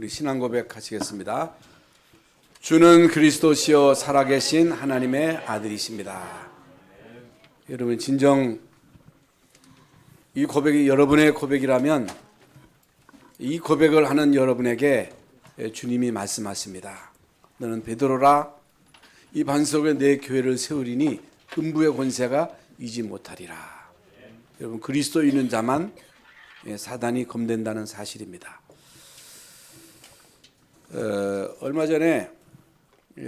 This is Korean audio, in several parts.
우리 신앙 고백하시겠습니다. 주는 그리스도시요 살아계신 하나님의 아들이십니다. 여러분 진정 이 고백이 여러분의 고백이라면 이 고백을 하는 여러분에게 주님이 말씀하십니다. 너는 베드로라, 이 반석에 내 교회를 세우리니 음부의 권세가 이지 못하리라. 여러분 그리스도 있는 자만 사단이 검된다는 사실입니다. 얼마 전에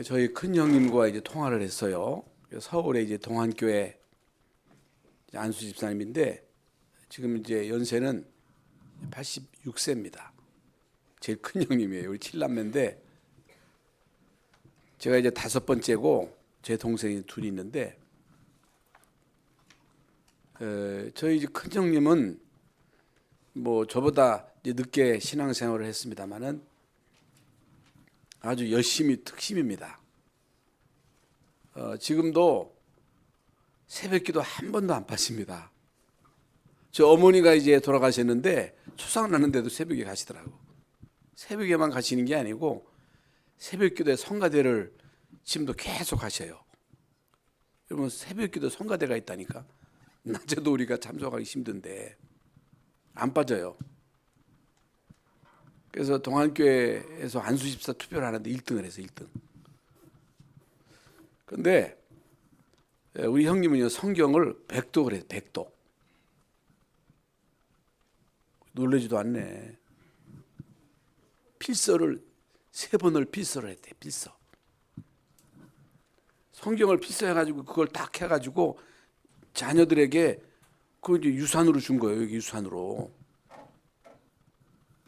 저희 큰 형님과 이제 통화를 했어요. 서울에 이제 동안교회 안수 집사님인데 지금 이제 연세는 86세입니다. 제일 큰 형님이에요. 우리 7남매인데 제가 이제 5번째고 제 동생이 둘이 있는데 저희 이제 큰 형님은 뭐 저보다 이제 늦게 신앙생활을 했습니다만은 아주 열심히 특심입니다. 지금도 새벽기도 한 번도 안 빠집니다. 저 어머니가 이제 돌아가셨는데 초상 났는데도 새벽에 가시더라고. 새벽에만 가시는 게 아니고 새벽기도에 성가대를 지금도 계속 하셔요. 여러분 새벽기도 성가대가 있다니까. 낮에도 우리가 참석하기 힘든데 안 빠져요. 그래서 동안교회에서 안수집사 투표를 하는데 1등을 해서 1등. 그런데 우리 형님은요 성경을 100독을 해요. 100독. 놀라지도 않네. 필서를 3번을 필서를 했대. 필서. 성경을 필서해가지고 그걸 딱 해가지고 자녀들에게 그 이제 유산으로 준 거예요. 여기 유산으로.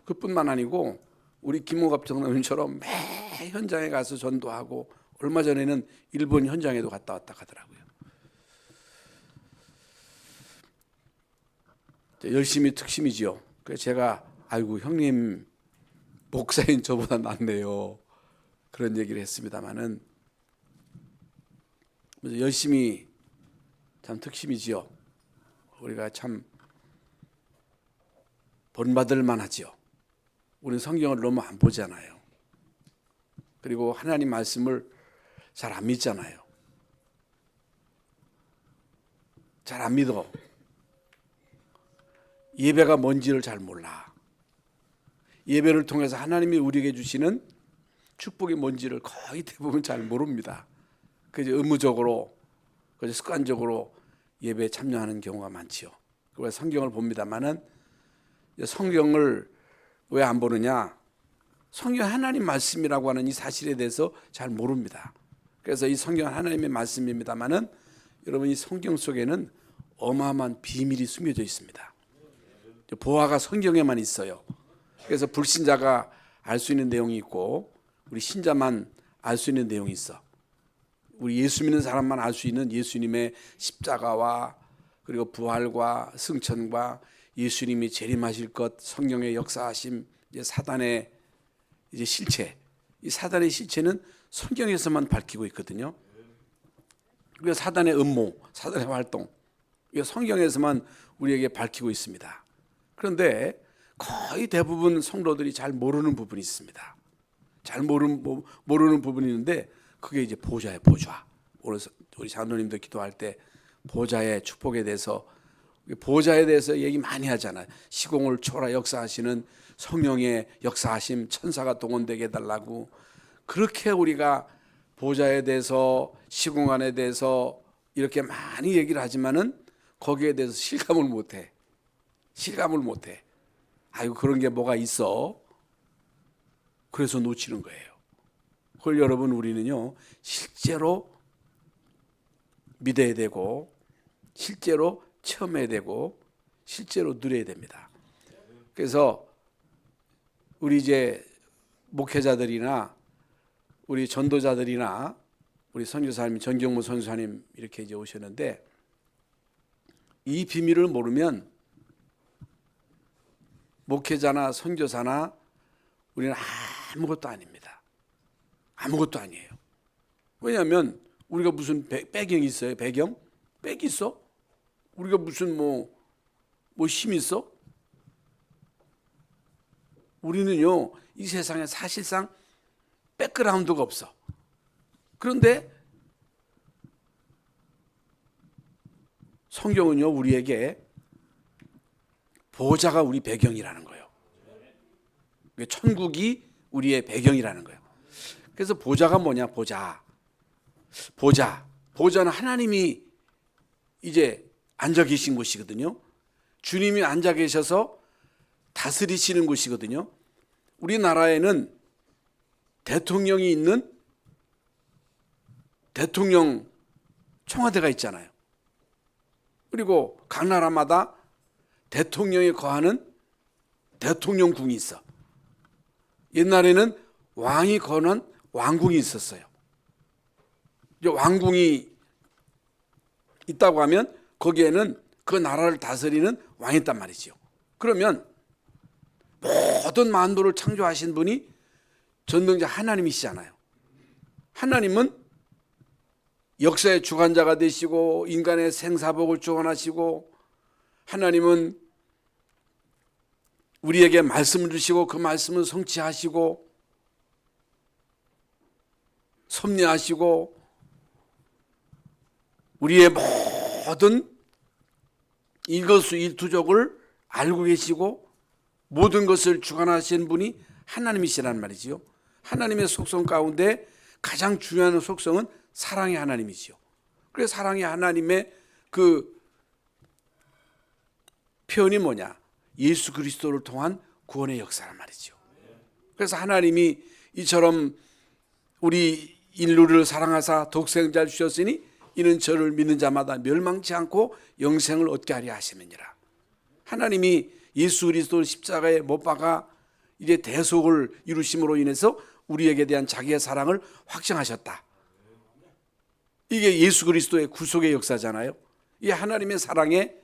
그뿐만 아니고 우리 김호갑 장로님처럼 매 현장에 가서 전도하고 얼마 전에는 일본 현장에도 갔다 왔다 하더라고요. 열심히 특심이지요. 그래서 제가 아이고 형님 목사인 저보다 낫네요. 그런 얘기를 했습니다마는 열심히 참 특심이지요. 우리가 참 본받을 만하지요. 우리는 성경을 너무 안 보잖아요. 그리고 하나님 말씀을 잘 안 믿잖아요. 잘 안 믿어. 예배가 뭔지를 잘 몰라. 예배를 통해서 하나님이 우리에게 주시는 축복이 뭔지를 거의 대부분 잘 모릅니다. 그래서 의무적으로, 그래서 습관적으로 예배에 참여하는 경우가 많지요. 그래서 성경을 봅니다만은 성경을 왜 안 보느냐? 성경 하나님 말씀이라고 하는 이 사실에 대해서 잘 모릅니다. 그래서 이 성경 하나님의 말씀입니다만은 여러분 이 성경 속에는 어마어마한 비밀이 숨겨져 있습니다. 보화가 성경에만 있어요. 그래서 불신자가 알 수 있는 내용이 있고 우리 신자만 알 수 있는 내용이 있어. 우리 예수 믿는 사람만 알 수 있는 예수님의 십자가와 그리고 부활과 승천과 예수님이 재림하실 것, 성령의 역사하심, 이제 사단의 이제 실체, 이 사단의 실체는 성경에서만 밝히고 있거든요. 그래서 사단의 음모, 사단의 활동, 이 성경에서만 우리에게 밝히고 있습니다. 그런데 거의 대부분 성도들이 잘 모르는 부분이 있습니다. 잘 모르는 부분이 있는데 그게 이제 보좌예요, 보좌. 오늘 우리 장로님들 기도할 때 보좌의 축복에 대해서 얘기 많이 하잖아요. 시공을 초월하 역사하시는 성령의 역사하심, 천사가 동원되게 해달라고. 그렇게 우리가 보좌에 대해서 시공간에 대해서 이렇게 많이 얘기를 하지만은 거기에 대해서 실감을 못해. 아이고 그런 게 뭐가 있어. 그래서 놓치는 거예요. 그걸 여러분 우리는요 실제로 믿어야 되고 실제로 체험해야 되고 실제로 누려야 됩니다. 그래서 우리 이제 목회자들이나 우리 전도자들이나 우리 선교사님, 정경무 선교사님 이렇게 이제 오셨는데 이 비밀을 모르면 목회자나 선교사나 우리는 아무것도 아닙니다. 아무것도 아니에요. 왜냐하면 우리가 무슨 배경이 있어요? 배경? 백이 있어? 우리가 무슨 뭐 힘이 있어? 우리는요, 이 세상에 사실상 백그라운드가 없어. 그런데 성경은요, 우리에게 보좌가 우리 배경이라는 거예요. 천국이 우리의 배경이라는 거예요. 그래서 보좌가 뭐냐? 보좌는 하나님이 이제 앉아 계신 곳이거든요. 주님이 앉아 계셔서 다스리시는 곳이거든요. 우리나라에는 대통령이 있는 대통령 청와대가 있잖아요. 그리고 각 나라마다 대통령이 거하는 대통령궁이 있어. 옛날에는 왕이 거는 왕궁이 있었어요. 이제 왕궁이 있다고 하면 거기에는 그 나라를 다스리는 왕이 있단 말이죠. 그러면 모든 만물을 창조하신 분이 전능자 하나님이시잖아요. 하나님은 역사의 주관자가 되시고 인간의 생사복을 주관하시고, 하나님은 우리에게 말씀을 주시고 그 말씀을 성취하시고 섭리하시고 우리의 모든 일거수일투족을 알고 계시고 모든 것을 주관하시는 분이 하나님이시라는 말이지요. 하나님의 속성 가운데 가장 중요한 속성은 사랑의 하나님이지요. 그래서 사랑의 하나님의 그 표현이 뭐냐? 예수 그리스도를 통한 구원의 역사란 말이죠. 그래서 하나님이 이처럼 우리 인류를 사랑하사 독생자를 주셨으니 이는 저를 믿는 자마다 멸망치 않고 영생을 얻게 하려 하심이니라. 하나님이 예수 그리스도를 십자가에 못 박아 이제 대속을 이루심으로 인해서 우리에게 대한 자기의 사랑을 확증하셨다. 이게 예수 그리스도의 구속의 역사잖아요. 이게 하나님의 사랑의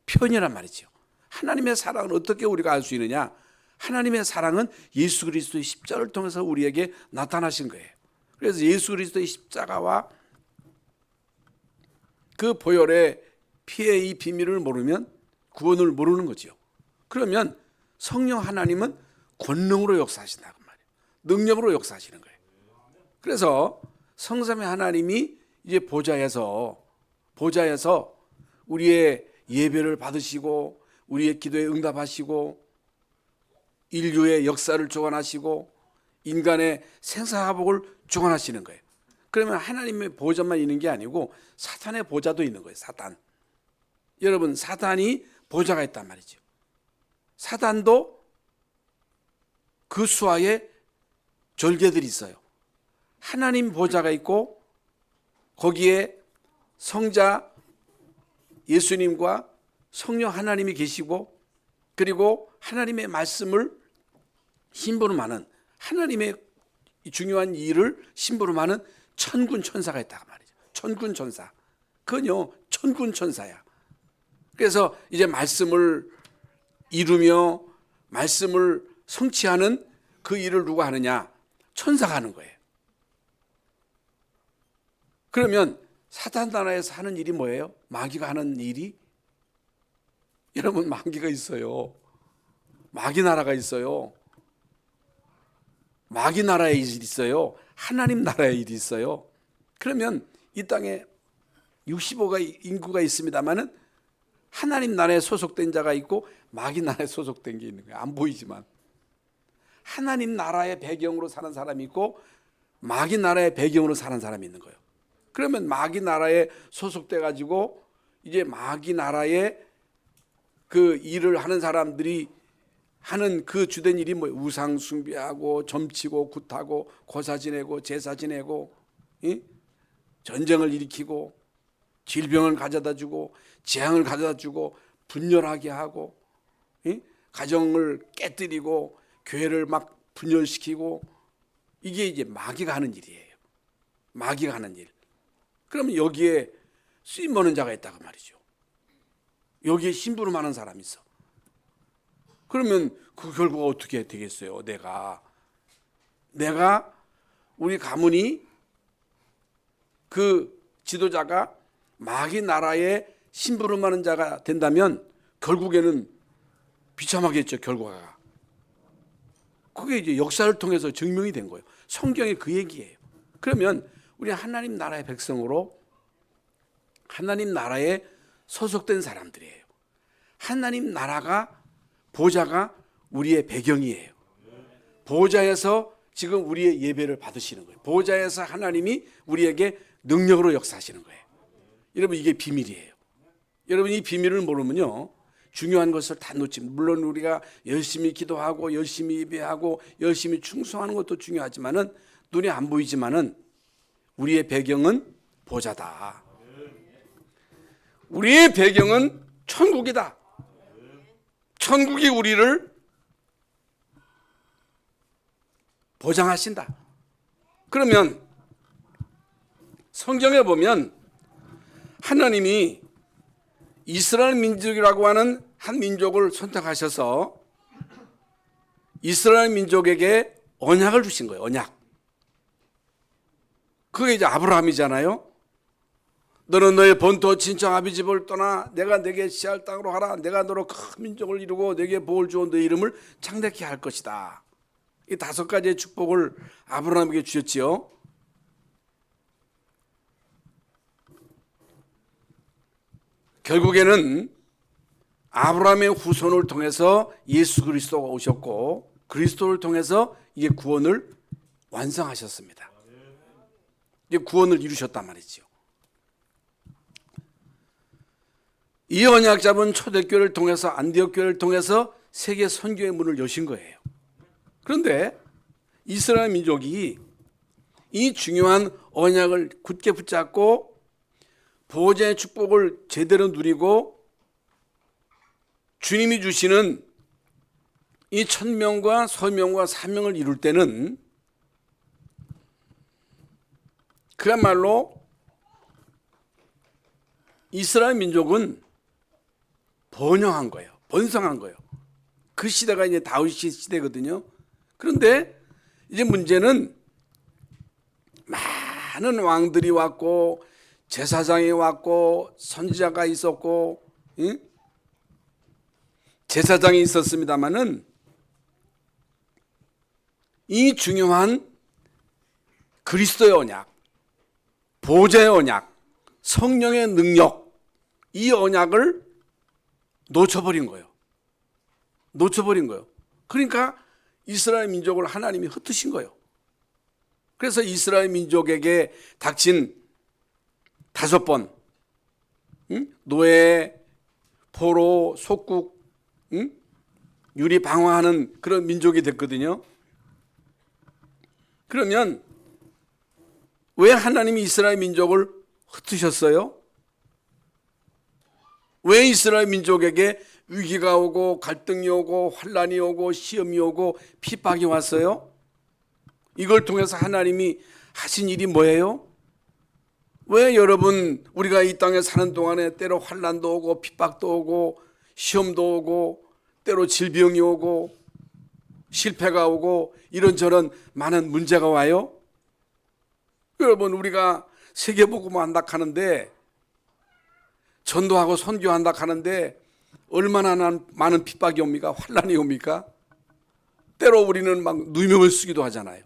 표현이란 말이죠. 하나님의 사랑은 어떻게 우리가 알 수 있느냐? 하나님의 사랑은 예수 그리스도의 십자가를 통해서 우리에게 나타나신 거예요. 그래서 예수 그리스도의 십자가와 그 보혈의 피의 이 비밀을 모르면 구원을 모르는 거죠. 그러면 성령 하나님은 권능으로 역사하신다고 말이에요. 능력으로 역사하시는 거예요. 그래서 성삼위 하나님이 이제 보좌에서 우리의 예배를 받으시고 우리의 기도에 응답하시고 인류의 역사를 주관하시고 인간의 생사화복을 주관하시는 거예요. 그러면 하나님의 보좌만 있는 게 아니고 사탄의 보좌도 있는 거예요. 사탄. 여러분, 사탄이 보좌가 있단 말이죠. 사탄도 그 수하에 절개들이 있어요. 하나님 보좌가 있고 거기에 성자 예수님과 성령 하나님이 계시고 그리고 하나님의 말씀을 심부름하는 하나님의 중요한 일을 심부름하는 천군 천사가 있다고 말이죠. 천군 천사. 그건요 천군 천사야. 그래서 이제 말씀을 이루며 말씀을 성취하는 그 일을 누가 하느냐? 천사가 하는 거예요. 그러면 사탄 나라에서 하는 일이 뭐예요? 마귀가 하는 일이? 여러분, 마귀가 있어요. 마귀 나라가 있어요. 마귀 나라의 일이 있어요. 하나님 나라의 일이 있어요. 그러면 이 땅에 65가 인구가 있습니다만은 하나님 나라에 소속된 자가 있고 마귀 나라에 소속된 게 있는 거예요. 안 보이지만 하나님 나라의 배경으로 사는 사람이 있고 마귀 나라의 배경으로 사는 사람이 있는 거예요. 그러면 마귀 나라에 소속돼 가지고 이제 마귀 나라의 그 일을 하는 사람들이 하는 그 주된 일이 뭐예요? 우상 숭배하고 점치고 굿하고 고사 지내고 제사 지내고 전쟁을 일으키고 질병을 가져다 주고 재앙을 가져다 주고 분열하게 하고 가정을 깨뜨리고 교회를 막 분열시키고 이게 이제 마귀가 하는 일이에요. 마귀가 하는 일. 그러면 여기에 쓰임 보는 자가 있다고 말이죠. 여기에 심부름하는 사람이 있어. 그러면 그 결과가 어떻게 되겠어요? 내가 우리 가문이 그 지도자가 마귀 나라에 심부름하는 자가 된다면 결국에는 비참하겠죠. 결과가. 그게 이제 역사를 통해서 증명이 된 거예요. 성경에 그 얘기예요. 그러면 우리 하나님 나라의 백성으로 하나님 나라에 소속된 사람들이에요. 하나님 나라가 보좌가 우리의 배경이에요. 보좌에서 지금 우리의 예배를 받으시는 거예요. 보좌에서 하나님이 우리에게 능력으로 역사하시는 거예요. 여러분 이게 비밀이에요. 여러분 이 비밀을 모르면요 중요한 것을 다 놓치. 물론 우리가 열심히 기도하고 열심히 예배하고 열심히 충성하는 것도 중요하지만은 눈에 안 보이지만은 우리의 배경은 보좌다. 우리의 배경은 천국이다. 천국이 우리를 보장하신다. 그러면 성경에 보면 하나님이 이스라엘 민족이라고 하는 한 민족을 선택하셔서 이스라엘 민족에게 언약을 주신 거예요. 언약. 그게 이제 아브라함이잖아요. 너는 너의 본토 친척 아비 집을 떠나 내가 내게 시할 땅으로 가라. 내가 너로 큰 민족을 이루고 내게 복을 주어 너의 이름을 창대케 할 것이다. 이 5가지의 축복을 아브라함에게 주셨지요. 결국에는 아브라함의 후손을 통해서 예수 그리스도가 오셨고 그리스도를 통해서 이게 구원을 완성하셨습니다. 이제 구원을 이루셨단 말이죠. 이 언약 잡은 초대교회를 통해서 안디옥 교회를 통해서 세계 선교의 문을 여신 거예요. 그런데 이스라엘 민족이 이 중요한 언약을 굳게 붙잡고 보호자의 축복을 제대로 누리고 주님이 주시는 이 천명과 소명과 사명을 이룰 때는 그야말로 이스라엘 민족은 번영한 거예요. 번성한 거예요. 그 시대가 이제 다윗 시대거든요. 그런데 이제 문제는 많은 왕들이 왔고 제사장이 왔고 선지자가 있었고 제사장이 있었습니다마는 이 중요한 그리스도의 언약, 보좌의 언약, 성령의 능력 이 언약을 놓쳐버린 거예요. 놓쳐버린 거예요. 그러니까 이스라엘 민족을 하나님이 흩으신 거예요. 그래서 이스라엘 민족에게 닥친 5번 노예, 포로, 속국, 유리 방황하는 그런 민족이 됐거든요. 그러면 왜 하나님이 이스라엘 민족을 흩으셨어요? 왜 이스라엘 민족에게 위기가 오고 갈등이 오고 환란이 오고 시험이 오고 핍박이 왔어요? 이걸 통해서 하나님이 하신 일이 뭐예요? 왜 여러분 우리가 이 땅에 사는 동안에 때로 환란도 오고 핍박도 오고 시험도 오고 때로 질병이 오고 실패가 오고 이런저런 많은 문제가 와요? 여러분 우리가 세계복음을 한다 하는데 전도하고 선교한다 하는데 얼마나 많은 핍박이 옵니까? 환란이 옵니까? 때로 우리는 막 누명을 쓰기도 하잖아요.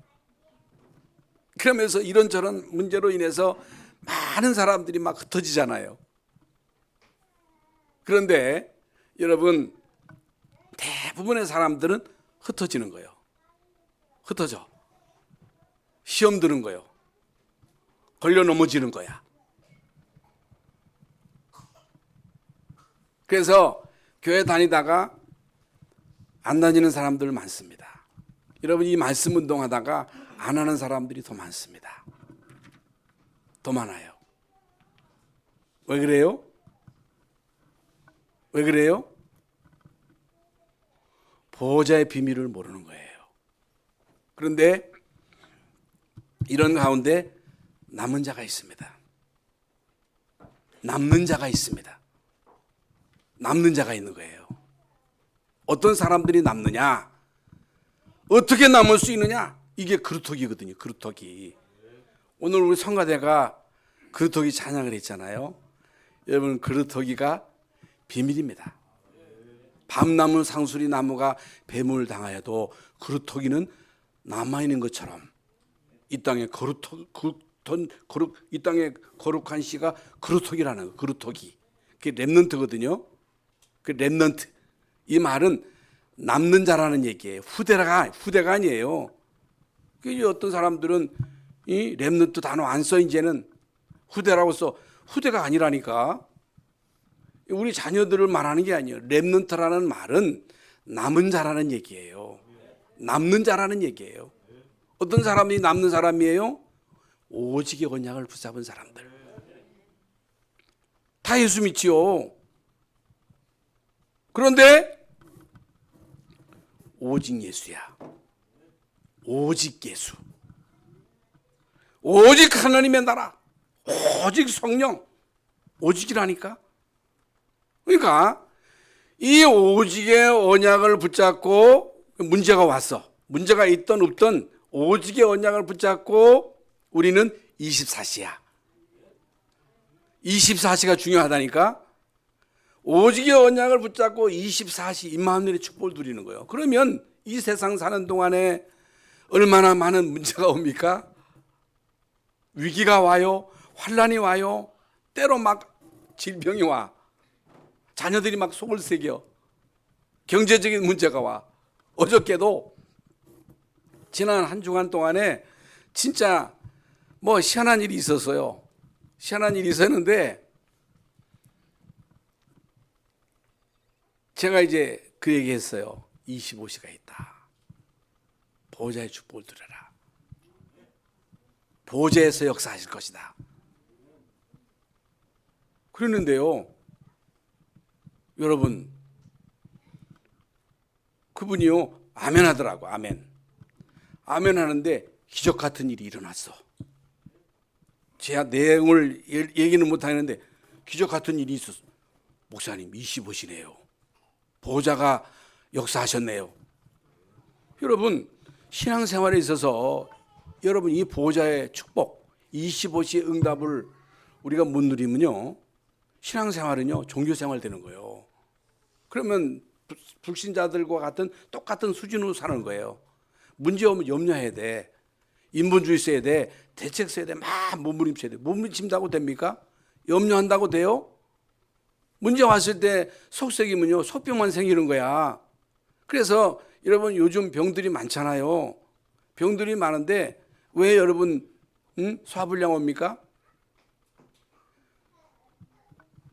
그러면서 이런저런 문제로 인해서 많은 사람들이 막 흩어지잖아요. 그런데 여러분 대부분의 사람들은 흩어지는 거예요. 흩어져. 시험 드는 거예요. 걸려 넘어지는 거야. 그래서 교회 다니다가 안 다니는 사람들 많습니다. 여러분 이 말씀 운동하다가 안 하는 사람들이 더 많습니다. 더 많아요. 왜 그래요? 왜 그래요? 보호자의 비밀을 모르는 거예요. 그런데 이런 가운데 남은 자가 있습니다. 남는 자가 있습니다. 남는 자가 있는 거예요. 어떤 사람들이 남느냐? 어떻게 남을 수 있느냐? 이게 그루터기거든요. 그루터기. 오늘 우리 성가대가 그루터기 찬양을 했잖아요. 여러분 그루터기가 비밀입니다. 밤나무 상수리 나무가 뱀을 당하여도 그루터기는 남아있는 것처럼 이 땅에 이 땅에 거룩한 씨가 그루터기라는 거. 그루터기. 그게 렘넌트거든요. 그 렘넌트. 이 말은 남는 자라는 얘기예요. 후대가 아니에요. 그 어떤 사람들은 이 렘넌트 단어 안 써 이제는 후대라고 써. 후대가 아니라니까. 우리 자녀들을 말하는 게 아니에요. 렘넌트라는 말은 남은 자라는 얘기예요. 남는 자라는 얘기예요. 어떤 사람이 남는 사람이에요? 오직의 언약을 붙잡은 사람들. 다 예수 믿지요. 그런데 오직 예수야. 오직 예수. 오직 하나님의 나라. 오직 성령. 오직이라니까. 그러니까 이 오직의 언약을 붙잡고 문제가 왔어. 문제가 있던 없던 오직의 언약을 붙잡고 우리는 24시야. 24시가 중요하다니까. 오직의 언약을 붙잡고 24시 임마누엘의 축복을 누리는 거예요. 그러면 이 세상 사는 동안에 얼마나 많은 문제가 옵니까? 위기가 와요. 환란이 와요. 때로 막 질병이 와. 자녀들이 막 속을 새겨. 경제적인 문제가 와. 어저께도 지난 한 주간 동안에 진짜 뭐 희한한 일이 있었어요. 희한한 일이 있었는데 제가 이제 그 얘기했어요. 25시가 있다. 보호자의 축복을 누려라. 보호자에서 역사하실 것이다. 그러는데요, 여러분, 그분이요 아멘 하더라고. 아멘 하는데 기적 같은 일이 일어났어. 제가 내용을 얘기는 못하는데 기적 같은 일이 있었어. 목사님 25시네요. 보호자가 역사하셨네요. 여러분, 신앙생활에 있어서 여러분 이 보호자의 축복 25시의 응답을 우리가 못 누리면요, 신앙생활은요 종교생활 되는 거예요. 그러면 불신자들과 같은 똑같은 수준으로 사는 거예요. 문제 오면 염려해야 돼. 인본주의 써야 돼. 대책 써야 돼. 막 몸부림쳐야 돼. 몸부림친다고 됩니까? 염려한다고 돼요? 문제 왔을 때 속썩이면요 속병만 생기는 거야. 그래서 여러분 요즘 병들이 많잖아요. 병들이 많은데 왜 여러분 소화불량 옵니까?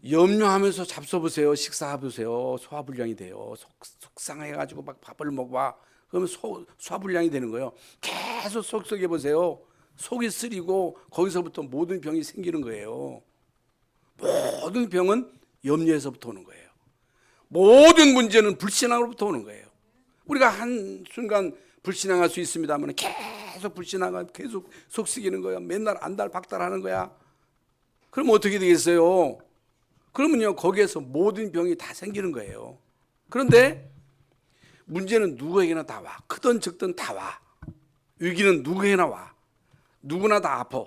염려하면서 잡숴보세요. 식사해보세요. 소화불량이 돼요. 속상해가지고 막 밥을 먹어봐. 그러면 소화불량이 되는 거예요. 계속 속썩여보세요. 속이 쓰리고 거기서부터 모든 병이 생기는 거예요. 모든 병은 염려에서부터 오는 거예요. 모든 문제는 불신앙으로부터 오는 거예요. 우리가 한순간 불신앙할 수 있습니다만 계속 불신앙하고 계속 속쓰기는 거야. 맨날 안달박달하는 거야. 그럼 어떻게 되겠어요? 그러면요 거기에서 모든 병이 다 생기는 거예요. 그런데 문제는 누구에게나 다 와. 크든 적든 다 와. 위기는 누구에게나 와. 누구나 다 아파.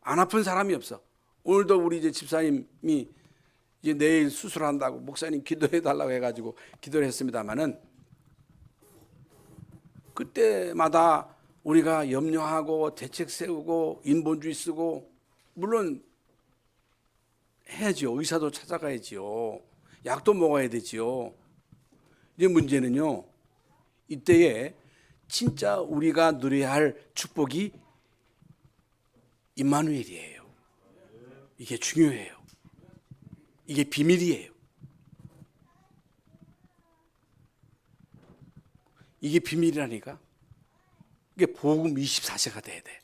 안 아픈 사람이 없어. 오늘도 우리 이제 집사님이 이제 내일 수술한다고 목사님 기도해 달라고 해가지고 기도를 했습니다만은 그때마다 우리가 염려하고 대책 세우고 인본주의 쓰고 물론 해야지요. 의사도 찾아가야지요. 약도 먹어야 되지요. 이제 문제는요, 이때에 진짜 우리가 누려야 할 축복이 임마누엘이에요. 이게 중요해요. 이게 비밀이에요. 이게 비밀이라니까. 이게 복음 24시가 돼야 돼.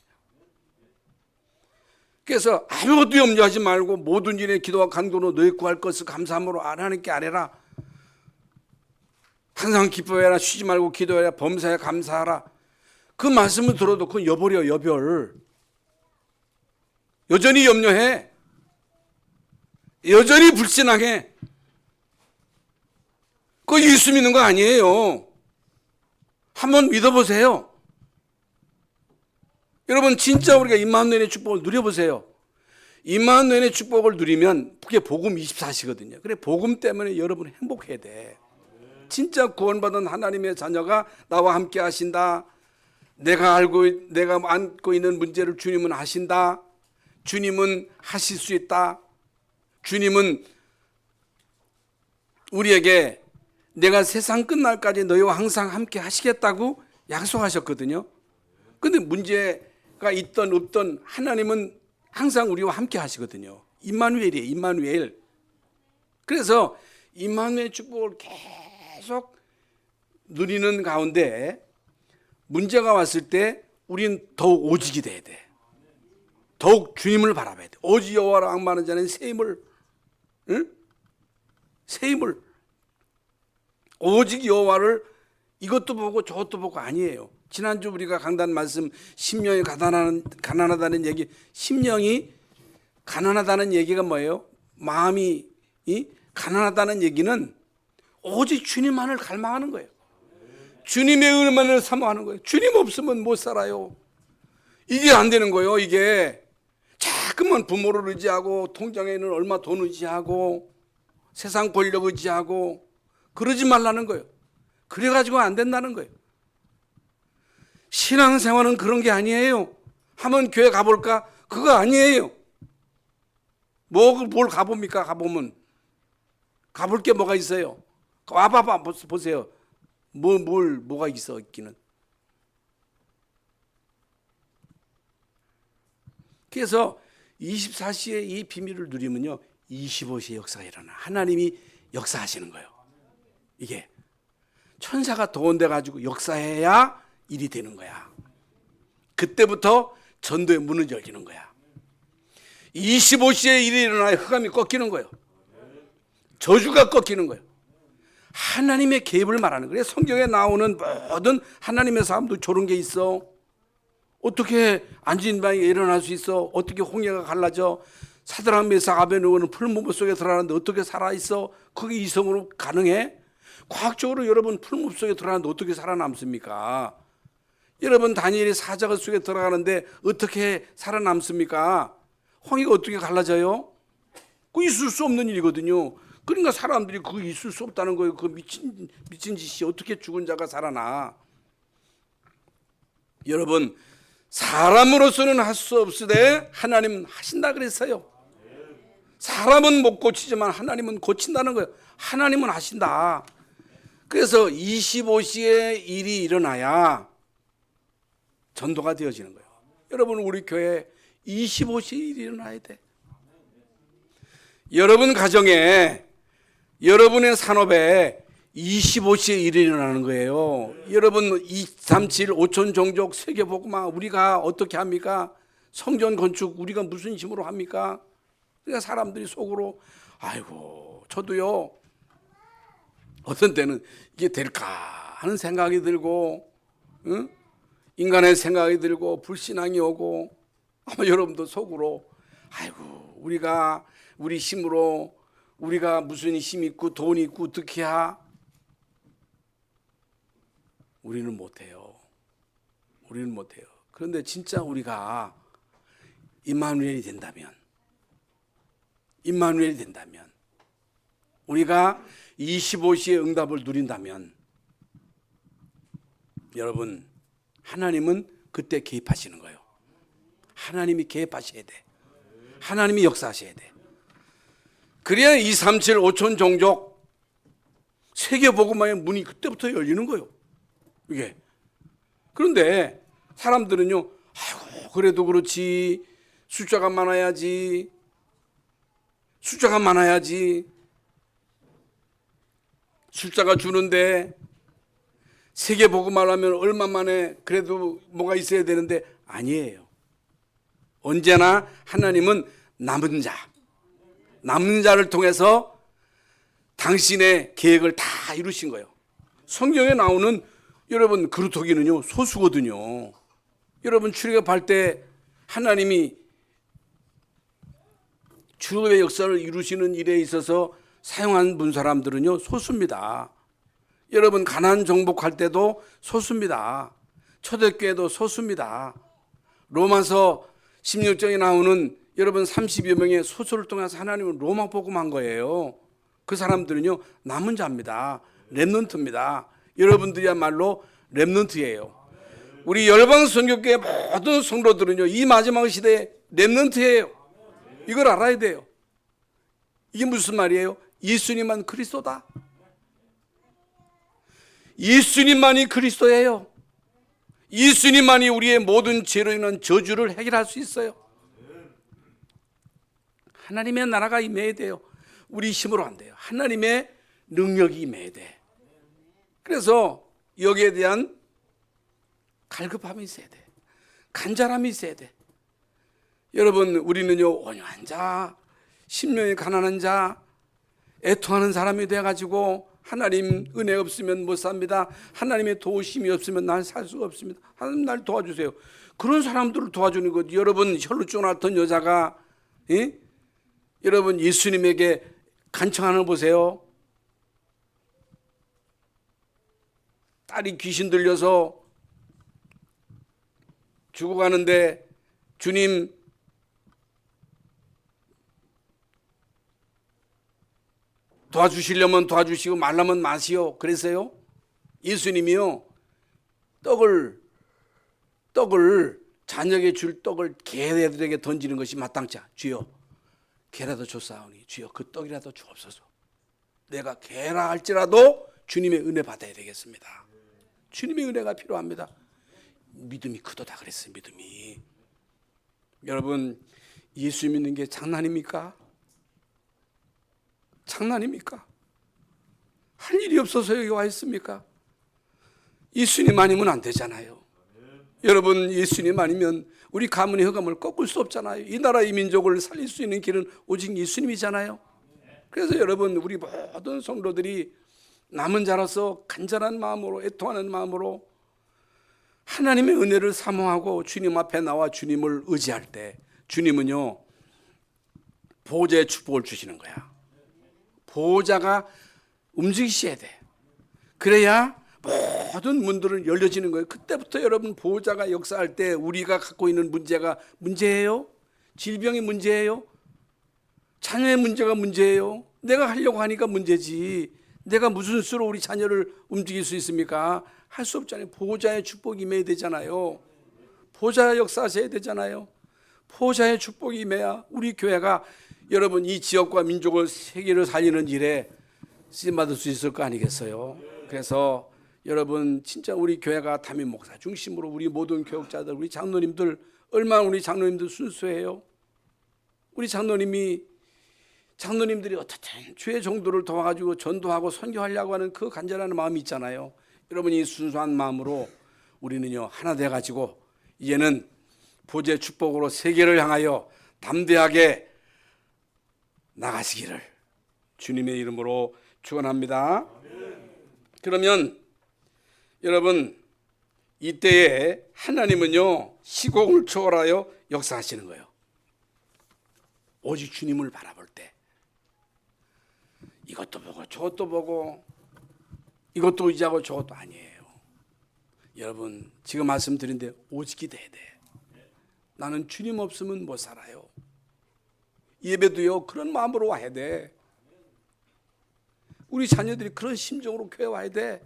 그래서 아무것도 염려하지 말고 모든 일에 기도와 간구로 너희 구할 것을 감사함으로 하나님께 아뢰라. 항상 기뻐해라. 쉬지 말고 기도해라. 범사에 감사하라. 그 말씀을 들어도 그건 여벌이요, 여별. 여전히 염려해. 여전히 불신하게. 그거 예수 믿는 거 아니에요. 한번 믿어보세요. 여러분 진짜 우리가 임마누엘의 축복을 누려보세요. 임마누엘의 축복을 누리면 그게 복음 24시거든요. 그래 복음 때문에 여러분은 행복해야 돼. 진짜 구원받은 하나님의 자녀가 나와 함께 하신다. 내가 안고 있는 문제를 주님은 하신다. 주님은 하실 수 있다. 주님은 우리에게 내가 세상 끝날까지 너희와 항상 함께 하시겠다고 약속하셨거든요. 근데 문제가 있던 없던 하나님은 항상 우리와 함께 하시거든요. 임마누엘이에요. 임마누엘. 그래서 임마누엘 축복을 계속 누리는 가운데 문제가 왔을 때 우리는 더욱 오직이 돼야 돼. 더욱 주님을 바라봐야 돼. 오직 여호와를 앙망하는 자는 새 힘을, 응? 새 힘을. 오직 여호와를 이것도 보고 저것도 보고 아니에요. 지난주 우리가 강단 말씀 심령이 가난하다는 얘기, 심령이 가난하다는 얘기가 뭐예요? 마음이 가난하다는 얘기는 오직 주님만을 갈망하는 거예요. 주님의 은혜만을 사모하는 거예요. 주님 없으면 못 살아요. 이게 안 되는 거예요. 이게 자꾸만 부모를 의지하고 통장에 있는 얼마 돈 의지하고 세상 권력 의지하고 그러지 말라는 거예요. 그래가지고 안 된다는 거예요. 신앙생활은 그런 게 아니에요. 한번 교회 가볼까? 그거 아니에요. 뭘 가봅니까? 가보면 가볼 게 뭐가 있어요? 와봐봐 보세요. 뭐가 있어 있기는. 그래서 24시에 이 비밀을 누리면요 25시에 역사가 일어나. 하나님이 역사하시는 거예요. 이게 천사가 도원돼 가지고 역사해야 일이 되는 거야. 그때부터 전도의 문은 열리는 거야. 25시에 일이 일어나야 흑암이 꺾이는 거예요. 저주가 꺾이는 거예요. 하나님의 개입을 말하는 거예요. 성경에 나오는 모든 하나님의 사람도 저런 게 있어. 어떻게 앉은 방에 일어날 수 있어? 어떻게 홍해가 갈라져? 사드락 메삭 아베느고는 풀무불 속에 들어가는데 어떻게 살아있어? 그게 이성으로 가능해? 과학적으로 여러분 풀무불 속에 들어가는데 어떻게 살아남습니까? 여러분 다니엘이 사자굴 속에 들어가는데 어떻게 살아남습니까? 홍해가 어떻게 갈라져요? 그거 있을 수 없는 일이거든요. 그러니까 사람들이 그거 있을 수 없다는 거예요. 그 미친 짓이 어떻게 죽은 자가 살아나? 여러분 사람으로서는 할 수 없으되 하나님은 하신다 그랬어요. 사람은 못 고치지만 하나님은 고친다는 거예요. 하나님은 하신다. 그래서 25시에 일이 일어나야 전도가 되어지는 거예요. 여러분 우리 교회 25시에 일이 일어나야 돼. 여러분 가정에 여러분의 산업에 25시에 일이 일어나는 거예요. 여러분 237 5천 종족 세계복음화 우리가 어떻게 합니까? 성전 건축 우리가 무슨 힘으로 합니까? 그러니까 사람들이 속으로 아이고 저도요 어떤 때는 이게 될까 하는 생각이 들고 응? 인간의 생각이 들고 불신앙이 오고 아마 여러분도 속으로 아이고 우리가 우리 힘으로 우리가 무슨 힘 있고 돈 있고 어떻게 하? 우리는 못해요. 우리는 못해요. 그런데 진짜 우리가 임마누엘이 된다면 우리가 25시의 응답을 누린다면 여러분 하나님은 그때 개입하시는 거예요. 하나님이 개입하셔야 돼. 하나님이 역사하셔야 돼. 그래야 237 5천 종족 세계복음화의 문이 그때부터 열리는 거예요. 이게. 그런데 사람들은요, 아이고 그래도 그렇지 숫자가 많아야지 숫자가 주는데 세계복음화를 하면 얼마 만에 그래도 뭐가 있어야 되는데 아니에요. 언제나 하나님은 남은 자를 통해서 당신의 계획을 다 이루신 거예요. 성경에 나오는 여러분 그루터기는요 소수거든요. 여러분 출애굽할 때 하나님이 출애굽의 역사를 이루시는 일에 있어서 사용한 분 사람들은요 소수입니다. 여러분 가나안 정복할 때도 소수입니다. 초대교회도 소수입니다. 로마서 16장에 나오는 여러분 30여 명의 소수를 통해서 하나님은 로마 복음한 거예요. 그 사람들은요 남은 자입니다. 렘넌트입니다. 여러분들이야말로 렘넌트예요. 우리 열방 선교교회 모든 성도들은요, 이 마지막 시대에 렘넌트예요. 이걸 알아야 돼요. 이게 무슨 말이에요? 예수님만 그리스도다. 예수님만이 그리스도예요. 예수님만이 우리의 모든 죄로 인한 저주를 해결할 수 있어요. 하나님의 나라가 임해야 돼요. 우리 힘으로 안 돼요. 하나님의 능력이 임해야 돼. 그래서 여기에 대한 갈급함이 있어야 돼. 간절함이 있어야 돼. 여러분, 우리는요, 온유한 자, 심령이 가난한 자, 애통하는 사람이 돼가지고 하나님 은혜 없으면 못 삽니다. 하나님의 도우심이 없으면 난 살 수가 없습니다. 하나님 날 도와주세요. 그런 사람들을 도와주는 것. 여러분, 혈루증 앓던 여자가 여러분 예수님에게 간청하는 거 보세요. 딸이 귀신 들려서 죽어가는데 주님 도와주시려면 도와주시고 말라면 마시오. 그랬어요. 예수님이요, 떡을 자녀에게 줄 떡을 개들에게 던지는 것이 마땅치 않아. 주여, 개라도 줬사오니 주여 그 떡이라도 주옵소서. 내가 개라 할지라도 주님의 은혜 받아야 되겠습니다. 주님의 은혜가 필요합니다. 믿음이 크도다 그랬어요. 믿음이. 여러분, 예수 믿는 게 장난입니까? 장난입니까? 할 일이 없어서 여기 와 있습니까? 예수님 아니면 안 되잖아요. 여러분, 예수님 아니면 우리 가문의 흑암을 꺾을 수 없잖아요. 이 나라 이 민족을 살릴 수 있는 길은 오직 예수님이잖아요. 그래서 여러분, 우리 모든 성도들이 남은 자라서 간절한 마음으로, 애통하는 마음으로 하나님의 은혜를 사모하고 주님 앞에 나와 주님을 의지할 때 주님은요, 보호자의 축복을 주시는 거야. 보호자가 움직이셔야 돼. 그래야 모든 문들은 열려지는 거예요. 그때부터 여러분, 보호자가 역사할 때 우리가 갖고 있는 문제가 문제예요? 질병이 문제예요? 자녀의 문제가 문제예요? 내가 하려고 하니까 문제지. 내가 무슨 수로 우리 자녀를 움직일 수 있습니까? 할 수 없잖아요. 보호자의 축복이 임해야 되잖아요. 보호자 역사하셔야 되잖아요. 보호자의 축복이 임해야 우리 교회가 여러분 이 지역과 민족을 세계를 살리는 일에 쓰임받을 수 있을 거 아니겠어요? 그래서 여러분, 진짜 우리 교회가 담임 목사 중심으로 우리 모든 교육자들, 우리 장로님들, 얼마나 우리 장로님들 순수해요. 우리 장로님들이 어떻든 주의 정도를 도와가지고 전도하고 선교하려고 하는 그 간절한 마음이 있잖아요. 여러분, 이 순수한 마음으로 우리는요, 하나 돼가지고 이제는 보좌의 축복으로 세계를 향하여 담대하게 나가시기를 주님의 이름으로 축원합니다. 그러면 여러분, 이때에 하나님은요, 시공을 초월하여 역사하시는 거예요. 오직 주님을 바라볼 때 이것도 보고 저것도 보고 이것도 의지하고 저것도 아니에요. 여러분, 지금 말씀드린데 오직이 돼야 돼. 나는 주님 없으면 못 살아요. 예배도요, 그런 마음으로 와야 돼. 우리 자녀들이 그런 심정으로 교회 와야 돼.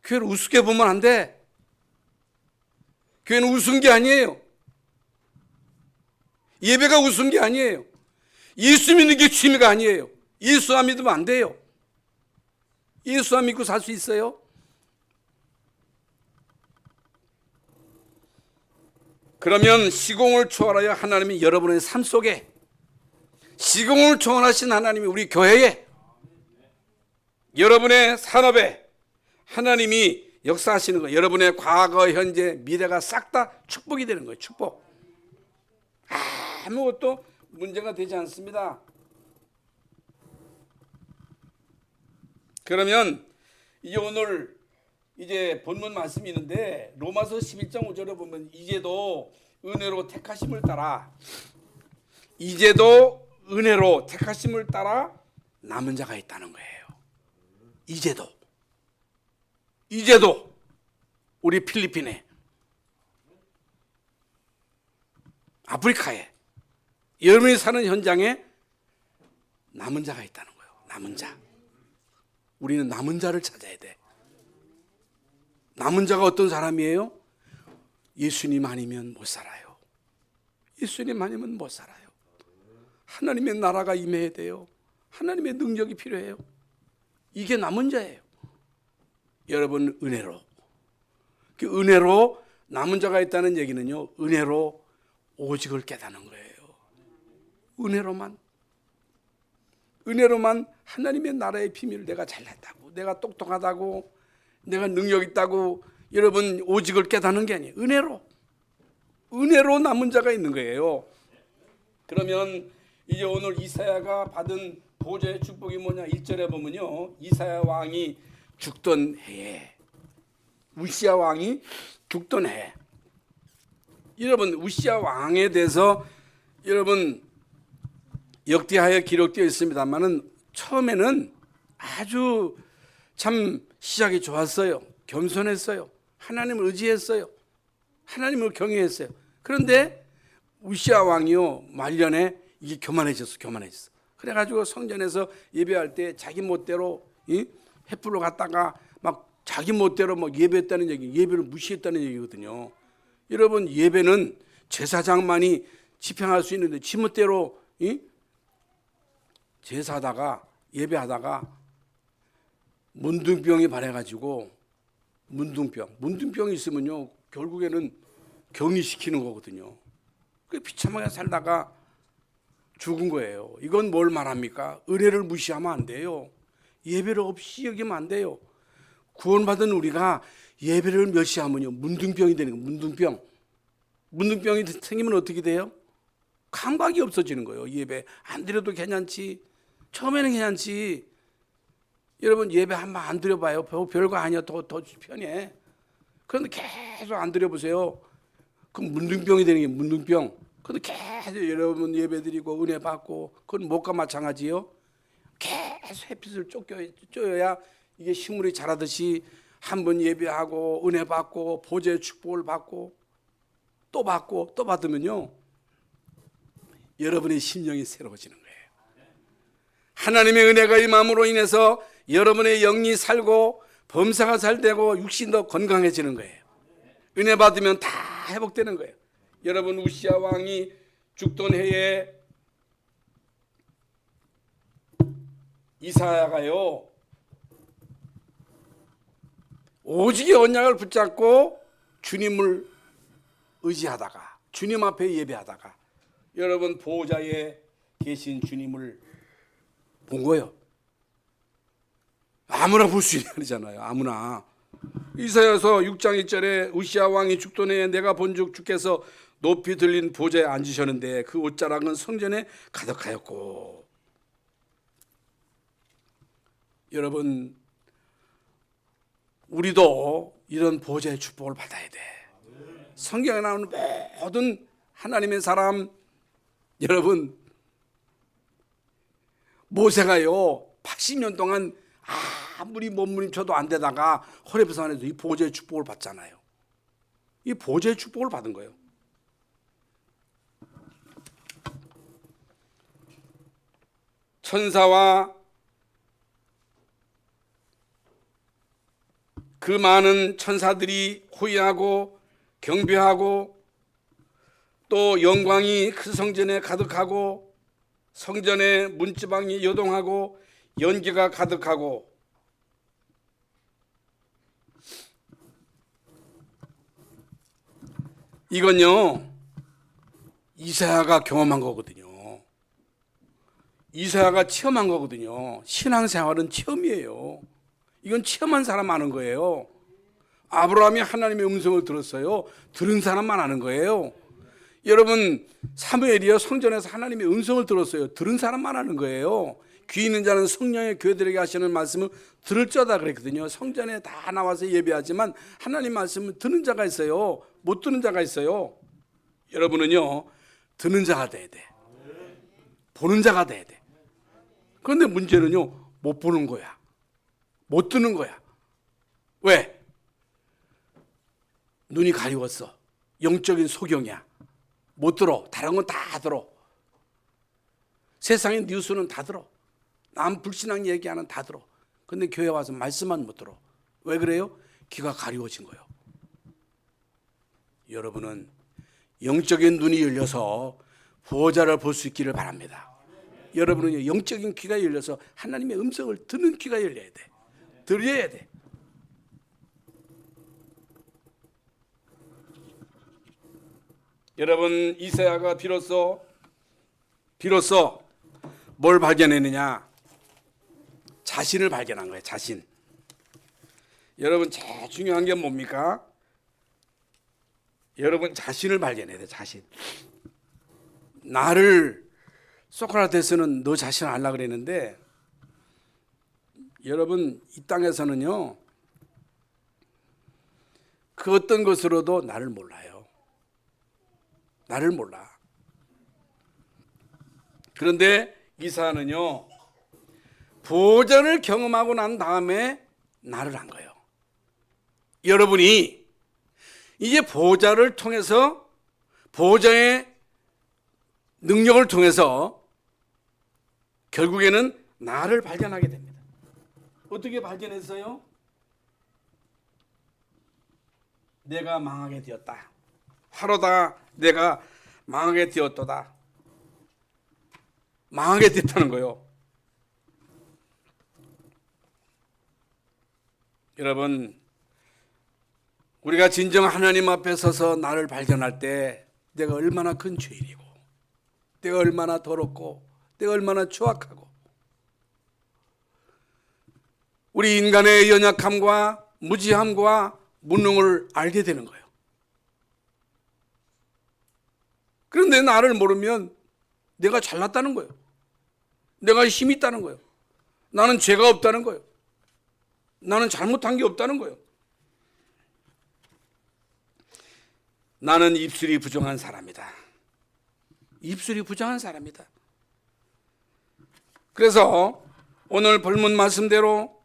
교회를 우습게 보면 안 돼. 교회는 우스운 게 아니에요. 예배가 우스운 게 아니에요. 예수 믿는 게 취미가 아니에요. 예수 안 믿으면 안 돼요. 예수 안 믿고 살 수 있어요? 그러면 시공을 초월하여 하나님이 여러분의 삶 속에, 시공을 초월하신 하나님이 우리 교회에, 여러분의 산업에 하나님이 역사하시는 거예요. 여러분의 과거, 현재, 미래가 싹 다 축복이 되는 거예요. 축복. 아무것도 문제가 되지 않습니다. 그러면 이제 오늘 이제 본문 말씀이 있는데 로마서 11장 5절에 보면 이제도 은혜로 택하심을 따라, 이제도 은혜로 택하심을 따라 남은 자가 있다는 거예요. 이제도 우리 필리핀에, 아프리카에, 여러분이 사는 현장에 남은 자가 있다는 거예요. 남은 자. 우리는 남은 자를 찾아야 돼. 남은 자가 어떤 사람이에요? 예수님 아니면 못 살아요. 예수님 아니면 못 살아요. 하나님의 나라가 임해야 돼요. 하나님의 능력이 필요해요. 이게 남은 자예요. 여러분, 은혜로. 그 은혜로 남은 자가 있다는 얘기는요, 은혜로 오직을 깨닫는 거예요. 은혜로만 하나님의 나라의 비밀을 내가 잘났다고, 내가 똑똑하다고, 내가 능력 있다고 여러분 오직을 깨닫는 게 아니에요. 은혜로 남은 자가 있는 거예요. 그러면 이제 오늘 이사야가 받은 보좌의 축복이 뭐냐? 1절에 보면요, 이사야 왕이 죽던 해에, 우시야 왕이 죽던 해. 여러분, 우시야 왕에 대해서 여러분 역대하에 기록되어 있습니다만은 처음에는 아주 참 시작이 좋았어요. 겸손했어요. 하나님을 의지했어요. 하나님을 경외했어요. 그런데 우시야 왕이요, 말년에 이게 교만해졌어. 그래가지고 성전에서 예배할 때 자기 멋대로 횃불로 갔다가 막 자기 멋대로 막 예배했다는 얘기, 예배를 무시했다는 얘기거든요. 여러분, 예배는 제사장만이 집행할 수 있는데 지 멋대로 제사하다가 예배하다가 문둥병이 발해가지고 문둥병이 있으면요 결국에는 격리시키는 거거든요. 그 비참하게 살다가 죽은 거예요. 이건 뭘 말합니까? 은혜를 무시하면 안 돼요. 예배를 없이 여기면 안 돼요. 구원받은 우리가 예배를 멸시하면요 문둥병이 되는 거예요. 문둥병이 생기면 어떻게 돼요? 감각이 없어지는 거예요. 예배 안 드려도 괜찮지. 처음에는 괜찮지. 여러분, 예배 한번 안 드려봐요. 별거 아니야. 더 편해. 그런데 계속 안 드려보세요. 그럼 문둥병이 되는 게 문둥병. 그런데 계속 여러분 예배 드리고 은혜 받고, 그건 못과 마찬가지요. 계속 햇빛을 쬐어야 이게 식물이 자라듯이 한 번 예배하고 은혜 받고 보좌의 축복을 받고 또 받고 또 받으면요 여러분의 심령이 새로워지는 거예요. 하나님의 은혜가 임함으로 인해서 여러분의 영이 살고 범사가 잘 되고 육신도 건강해지는 거예요. 은혜 받으면 다 회복되는 거예요. 여러분, 우시야 왕이 죽던 해에 이사야가요 오직의 언약을 붙잡고 주님을 의지하다가 주님 앞에 예배하다가 여러분 보좌에 계신 주님을 본 거예요. 아무나 볼 수 있는 일이잖아요. 아무나. 이사야서 6장 1절에 우시야 왕이 죽던 해에 내가 본즉 주께서 높이 들린 보좌에 앉으셨는데 그 옷자락은 성전에 가득하였고. 여러분, 우리도 이런 보좌의 축복을 받아야 돼. 성경에 나오는 모든 하나님의 사람, 여러분, 모세가요 80년 동안 아무리 몸부림쳐도 안 되다가 호렙산에서 이 보좌의 축복을 받잖아요. 이 보좌의 축복을 받은 거예요. 천사와 그 많은 천사들이 호위하고 경배하고 또 영광이 그 성전에 가득하고 성전의 문지방이 요동하고 연기가 가득하고 이건요 이사야가 경험한 거거든요. 이사야가 체험한 거거든요. 신앙생활은 체험이에요. 이건 체험한 사람 아는 거예요. 아브라함이 하나님의 음성을 들었어요. 들은 사람만 아는 거예요. 여러분, 사무엘이요 성전에서 하나님의 음성을 들었어요. 들은 사람만 아는 거예요. 귀 있는 자는 성령의 교회들에게 하시는 말씀을 들을 자다 그랬거든요. 성전에 다 나와서 예배하지만 하나님 말씀을 듣는 자가 있어요. 못 듣는 자가 있어요. 여러분은요 듣는 자가 돼야 돼. 보는 자가 돼야 돼. 그런데 문제는요 못 보는 거야. 못 듣는 거야. 왜? 눈이 가리웠어. 영적인 소경이야. 못 들어. 다른 건 다 들어. 세상의 뉴스는 다 들어. 남 불신앙 얘기하는 다 들어. 근데 교회 와서 말씀만 못 들어. 왜 그래요? 귀가 가리워진 거예요. 여러분은 영적인 눈이 열려서 보호자를 볼 수 있기를 바랍니다. 여러분은 영적인 귀가 열려서 하나님의 음성을 듣는 귀가 열려야 돼. 들려야 돼. 여러분, 이사야가 비로소 뭘 발견했느냐? 자신을 발견한 거예요. 자신. 여러분, 제일 중요한 게 뭡니까? 여러분 자신을 발견해야 돼. 자신. 나를 소크라테스는 너 자신을 알라 그랬는데, 여러분 이 땅에서는요, 그 어떤 것으로도 나를 몰라요. 나를 몰라. 그런데 이사야는요, 보전을 경험하고 난 다음에 나를 안 거예요. 여러분이 이제 보좌를 통해서, 보좌의 능력을 통해서 결국에는 나를 발견하게 됩니다. 어떻게 발견했어요? 내가 망하게 되었다. 화로다. 내가 망하게 되었도다. 망하게 됐다는 거예요. 여러분, 우리가 진정 하나님 앞에 서서 나를 발견할 때 내가 얼마나 큰 죄인이고, 내가 얼마나 더럽고, 내가 얼마나 추악하고, 우리 인간의 연약함과 무지함과 무능을 알게 되는 거예요. 그런데 나를 모르면 내가 잘났다는 거예요. 내가 힘이 있다는 거예요. 나는 죄가 없다는 거예요. 나는 잘못한 게 없다는 거예요. 나는 입술이 부정한 사람이다. 입술이 부정한 사람이다. 그래서 오늘 본문 말씀대로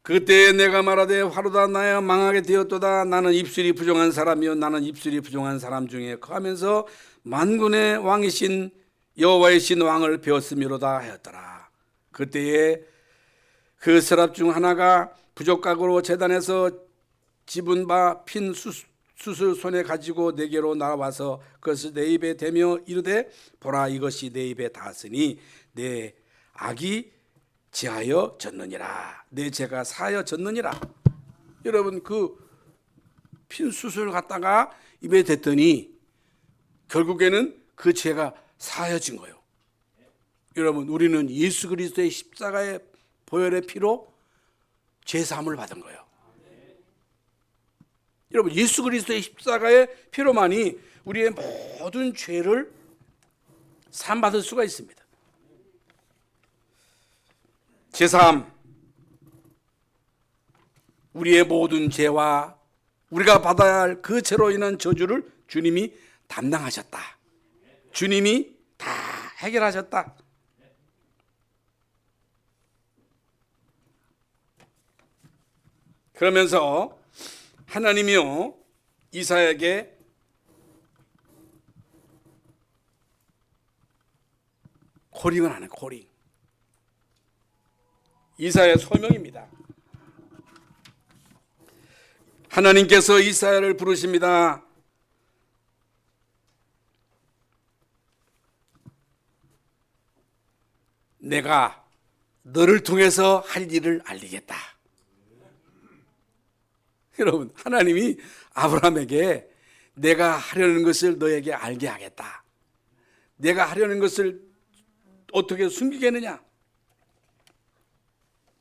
그때 내가 말하되 화로다 나야 망하게 되었도다. 나는 입술이 부정한 사람이요 나는 입술이 부정한 사람 중에 거하면서 만군의 왕이신 여호와의 신 왕을 배웠음이로다 하였더라. 그때에 그 서랍 중 하나가 부족각으로 제단에서 집은 바 핀 숯을 손에 가지고 내게로 나와서 그것을 내 입에 대며 이르되 보라 이것이 내 입에 닿았으니 내 악이 지하여 졌느니라. 내 죄가 사하여 졌느니라. 여러분 그 핀 숯을 갖다가 입에 댔더니 결국에는 그 죄가 사하여진 거예요. 여러분 우리는 예수 그리스도의 십자가의 보혈의 피로 죄 사함을 받은 거예요. 여러분 예수 그리스도의 십자가의 피로만이 우리의 모든 죄를 사함 받을 수가 있습니다. 제3, 우리의 모든 죄와 우리가 받아야 할 그 죄로 인한 저주를 주님이 담당하셨다. 주님이 다 해결하셨다. 그러면서 하나님이요 이사야에게 코링을 하는 코링. 이사야의 소명입니다. 하나님께서 이사야를 부르십니다. 내가 너를 통해서 할 일을 알리겠다. 여러분 하나님이 아브라함에게 내가 하려는 것을 너에게 알게 하겠다. 내가 하려는 것을 어떻게 숨기겠느냐.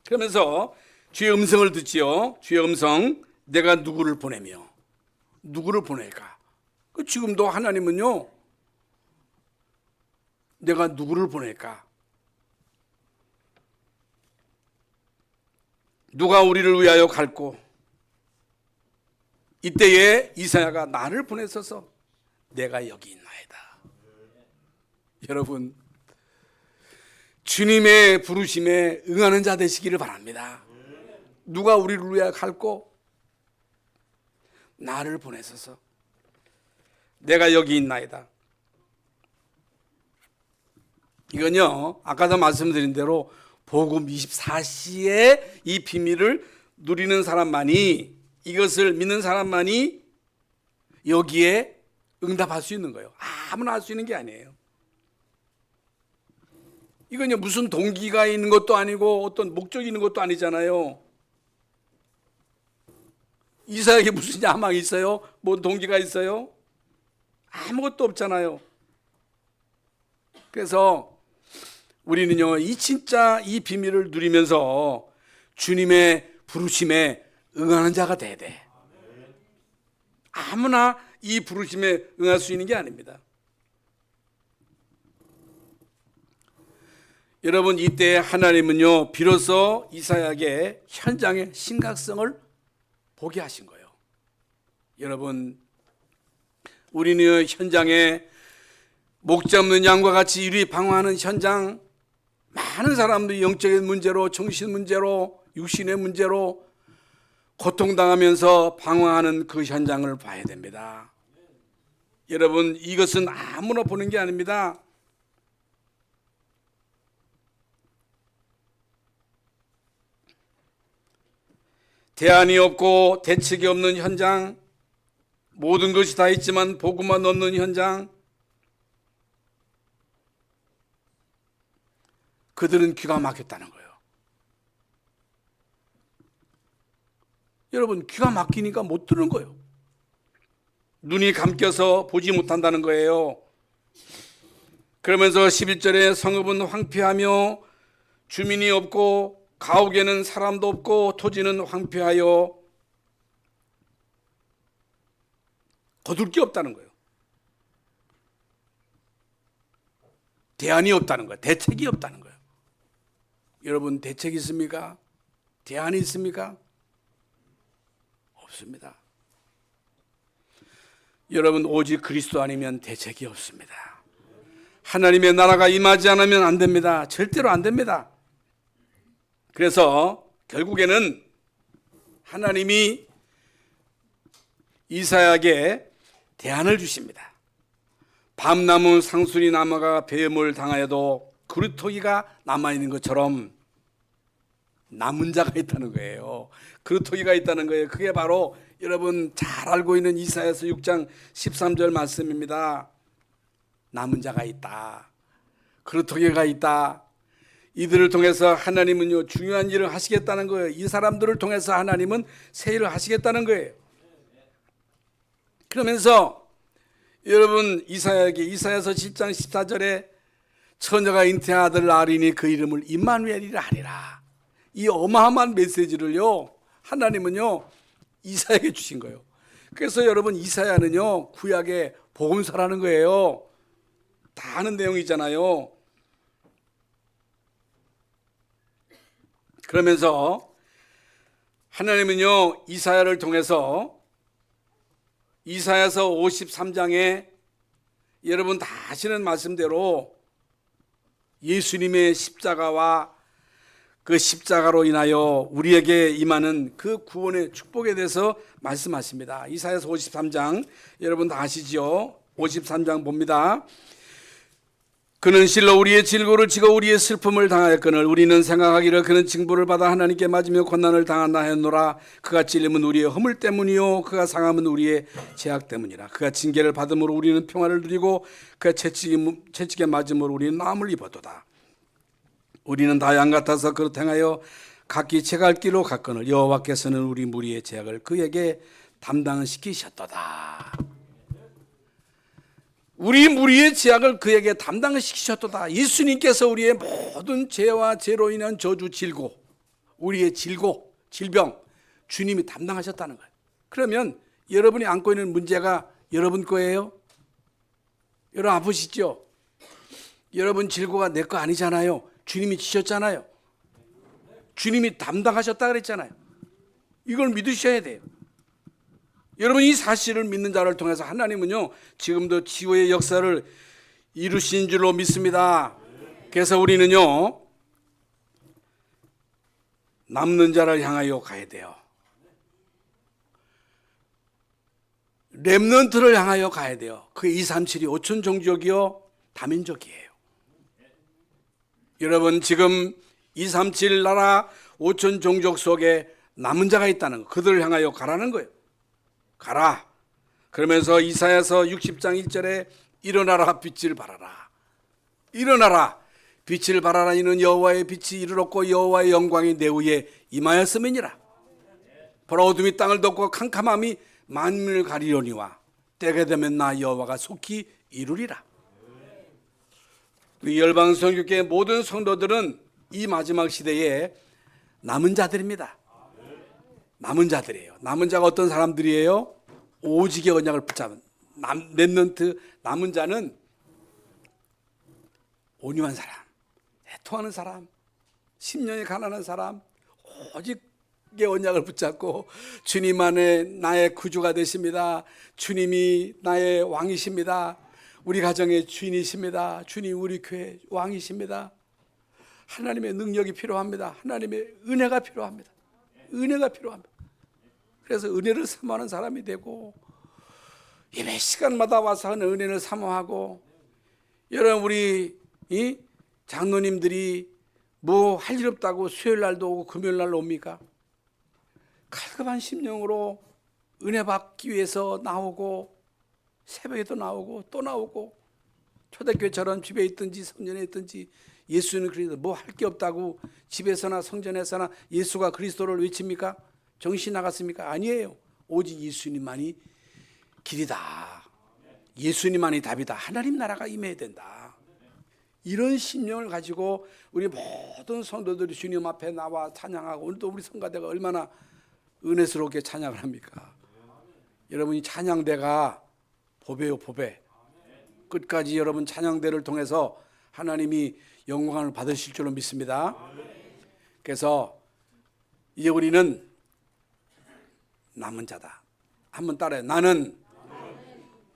그러면서 주의 음성을 듣지요. 주의 음성, 내가 누구를 보내며 누구를 보낼까? 지금도 하나님은요, 내가 누구를 보낼까? 누가 우리를 위하여 갈고? 이때에 이사야가 나를 보내소서 내가 여기 있나이다. 여러분 주님의 부르심에 응하는 자 되시기를 바랍니다. 누가 우리를 위하여 갈고? 나를 보내소서. 내가 여기 있나이다. 이건요, 아까도 말씀드린 대로 복음 24시에 이 비밀을 누리는 사람만이, 이것을 믿는 사람만이 여기에 응답할 수 있는 거예요. 아무나 할 수 있는 게 아니에요. 이건요, 무슨 동기가 있는 것도 아니고 어떤 목적이 있는 것도 아니잖아요. 이사야에게 무슨 야망이 있어요? 뭔 동기가 있어요? 아무것도 없잖아요. 그래서 우리는요, 진짜 이 비밀을 누리면서 주님의 부르심에 응하는 자가 돼야 돼. 아무나 이 부르심에 응할 수 있는 게 아닙니다. 여러분, 이때 하나님은요, 비로소 이사야에게 현장의 심각성을 보게 하신 거예요. 여러분, 우리는 현장에 목자 없는 양과 같이 이리 방황하는 현장, 많은 사람들이 영적인 문제로, 정신 문제로, 육신의 문제로 고통당하면서 방황하는 그 현장을 봐야 됩니다. 여러분, 이것은 아무나 보는 게 아닙니다. 대안이 없고 대책이 없는 현장, 모든 것이 다 있지만 복음만 없는 현장, 그들은 귀가 막혔다는 거예요. 여러분, 귀가 막히니까 못 들은 거예요. 눈이 감겨서 보지 못한다는 거예요. 그러면서 11절에 성읍은 황폐하며 주민이 없고 가옥에는 사람도 없고 토지는 황폐하여 거둘 게 없다는 거예요. 대안이 없다는 거예요. 대책이 없다는 거예요. 여러분, 대책이 있습니까? 대안이 있습니까? 없습니다. 여러분, 오직 그리스도 아니면 대책이 없습니다. 하나님의 나라가 임하지 않으면 안 됩니다. 절대로 안 됩니다. 그래서 결국에는 하나님이 이사야에게 대안을 주십니다. 밤나무 상수리 나무가 배임을 당하여도 그루터기가 남아있는 것처럼 남은 자가 있다는 거예요. 그루터기가 있다는 거예요. 그게 바로 여러분 잘 알고 있는 이사야서 6장 13절 말씀입니다. 남은 자가 있다. 그루터기가 있다. 이들을 통해서 하나님은요, 중요한 일을 하시겠다는 거예요. 이 사람들을 통해서 하나님은 새 일을 하시겠다는 거예요. 그러면서 여러분, 이사야서 7장 14절에 처녀가 잉태한 아들을 낳으리니 그 이름을 임마누엘이라 하리라. 이 어마어마한 메시지를요, 하나님은요, 이사야에게 주신 거예요. 그래서 여러분, 이사야는요, 구약의 복음서라는 거예요. 다 아는 내용이잖아요. 그러면서 하나님은요, 이사야를 통해서 이사야서 53장에 여러분 다 아시는 말씀대로 예수님의 십자가와 그 십자가로 인하여 우리에게 임하는 그 구원의 축복에 대해서 말씀하십니다. 이사야서 53장 여러분 다 아시죠? 53장 봅니다. 그는 실로 우리의 질고를 지고 우리의 슬픔을 당하였거늘 우리는 생각하기를 그는 징벌을 받아 하나님께 맞으며 고난을 당한다 하였노라. 그가 찔림은 우리의 허물 때문이요 그가 상함은 우리의 죄악 때문이라. 그가 징계를 받음으로 우리는 평화를 누리고 그가 채찍에 맞음으로 우리는 나음을 입었도다. 우리는 다 양 같아서 그릇 행하여 각기 제갈 길로 갔거늘 여호와께서는 우리 무리의 죄악을 그에게 담당시키셨도다. 우리 무리의 죄악을 그에게 담당시키셨도다. 예수님께서 우리의 모든 죄와 죄로 인한 저주, 질고, 우리의 질고, 질병 주님이 담당하셨다는 거예요. 그러면 여러분이 안고 있는 문제가 여러분 거예요? 여러분 아프시죠? 여러분 질고가 내 거 아니잖아요. 주님이 지셨잖아요. 주님이 담당하셨다 그랬잖아요. 이걸 믿으셔야 돼요. 여러분, 이 사실을 믿는 자를 통해서 하나님은요, 지금도 치유의 역사를 이루신 줄로 믿습니다. 그래서 우리는요, 남는 자를 향하여 가야 돼요. 렘넌트를 향하여 가야 돼요. 그 237이 5천 종족이요 다민족이에요. 여러분 지금 237 나라 5천 종족 속에 남은 자가 있다는 거, 그들을 향하여 가라는 거예요. 가라. 그러면서 이사야서 60장 1절에 일어나라 빛을 발하라. 일어나라 빛을 발하라. 이는 여호와의 빛이 이르렀고 여호와의 영광이 내 위에 임하였음이니라. 보라 어둠이 땅을 덮고 캄캄함이 만민을 가리려니와 때가 되면 나 여호와가 속히 이루리라. 우리 열방 성교회 모든 성도들은 이 마지막 시대에 남은 자들입니다. 남은 자들이에요. 남은 자가 어떤 사람들이에요? 오직의 언약을 붙잡은 렘넌트. 남은 자는 온유한 사람, 애통하는 사람, 심령이 가난한 사람, 오직의 언약을 붙잡고 주님 안에 나의 구주가 되십니다. 주님이 나의 왕이십니다. 우리 가정의 주인이십니다. 주님 우리 교회 왕이십니다. 하나님의 능력이 필요합니다. 하나님의 은혜가 필요합니다. 은혜가 필요합니다. 그래서 은혜를 사모하는 사람이 되고 예배 시간마다 와서 하는 은혜를 사모하고, 여러분 우리 이 장로님들이 뭐 할 일 없다고 수요일 날도 오고 금요일 날도 옵니까? 갈급한 심령으로 은혜 받기 위해서 나오고 새벽에도 나오고 또 나오고, 초대교회처럼 집에 있든지 성전에 있든지 예수는 그리스도 뭐 할 게 없다고 집에서나 성전에서나 예수가 그리스도를 외칩니까? 정신 나갔습니까? 아니에요. 오직 예수님만이 길이다. 예수님만이 답이다. 하나님 나라가 임해야 된다. 이런 심령을 가지고 우리 모든 성도들이 주님 앞에 나와 찬양하고, 오늘도 우리 성가대가 얼마나 은혜스럽게 찬양을 합니까? 여러분이 찬양대가 보배요 보배. 끝까지 여러분 찬양대를 통해서 하나님이 영광을 받으실 줄로 믿습니다. 그래서 이제 우리는 남은 자다. 한번 따라해. 나는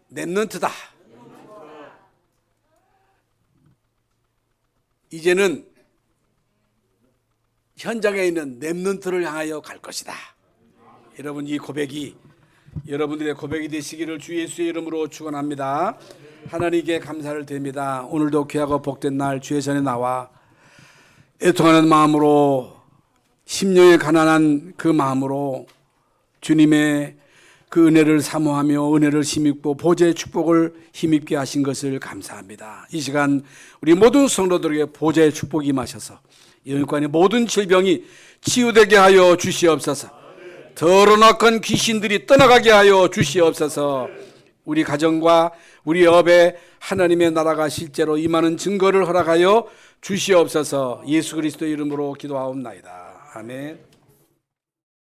렘넌트다. 이제는 현장에 있는 렘넌트를 향하여 갈 것이다. 여러분 이 고백이 여러분들의 고백이 되시기를 주 예수의 이름으로 축원합니다. 하나님께 감사를 드립니다. 오늘도 귀하고 복된 날 주의 전에 나와 애통하는 마음으로, 심령에 가난한 그 마음으로 주님의 그 은혜를 사모하며 은혜를 힘입고 보좌의 축복을 힘입게 하신 것을 감사합니다. 이 시간 우리 모든 성도들에게 보좌의 축복이 임하셔서 영육간의 모든 질병이 치유되게 하여 주시옵소서. 더러운 악한 귀신들이 떠나가게 하여 주시옵소서. 우리 가정과 우리 업에 하나님의 나라가 실제로 임하는 증거를 허락하여 주시옵소서. 예수 그리스도 이름으로 기도하옵나이다. 아멘.